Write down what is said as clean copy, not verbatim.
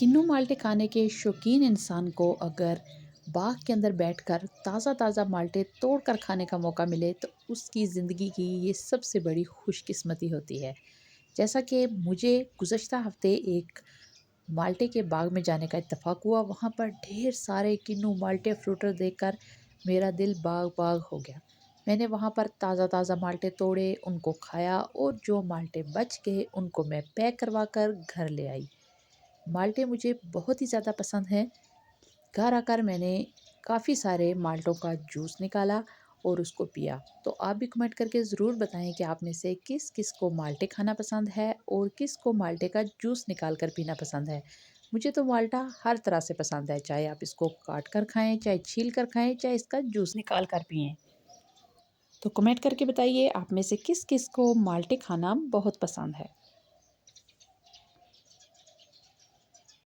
किन्नू माल्टे खाने के शौकीन इंसान को अगर बाग के अंदर बैठकर ताज़ा ताज़ा माल्टे तोड़कर खाने का मौका मिले तो उसकी ज़िंदगी की ये सबसे बड़ी खुशकिस्मती होती है। जैसा कि मुझे गुज़श्ता हफ़्ते एक माल्टे के बाग में जाने का इत्तेफ़ाक हुआ, वहाँ पर ढेर सारे किन्नू माल्टे फ्रूटर देखकर मेरा दिल बाग-बाग हो गया। मैंने वहाँ पर ताज़ा-ताज़ा माल्टे तोड़े, उनको खाया और जो माल्टे बच गए उनको मैं पैक करवा कर घर ले आई। माल्टे मुझे बहुत ही ज़्यादा पसंद हैं। घर आकर मैंने काफ़ी सारे माल्टों का जूस निकाला और उसको पिया। तो आप भी कमेंट करके ज़रूर बताएं कि आप में से किस किस को माल्टे खाना पसंद है और किस को माल्टे का जूस निकाल कर पीना पसंद है। मुझे तो माल्टा हर तरह से पसंद है, चाहे आप इसको काट कर खाएं, चाहे छील कर खाएं, चाहे इसका जूस निकाल कर पिएं। तो कमेंट करके बताइए आप में से किस किस को माल्टे खाना बहुत पसंद है।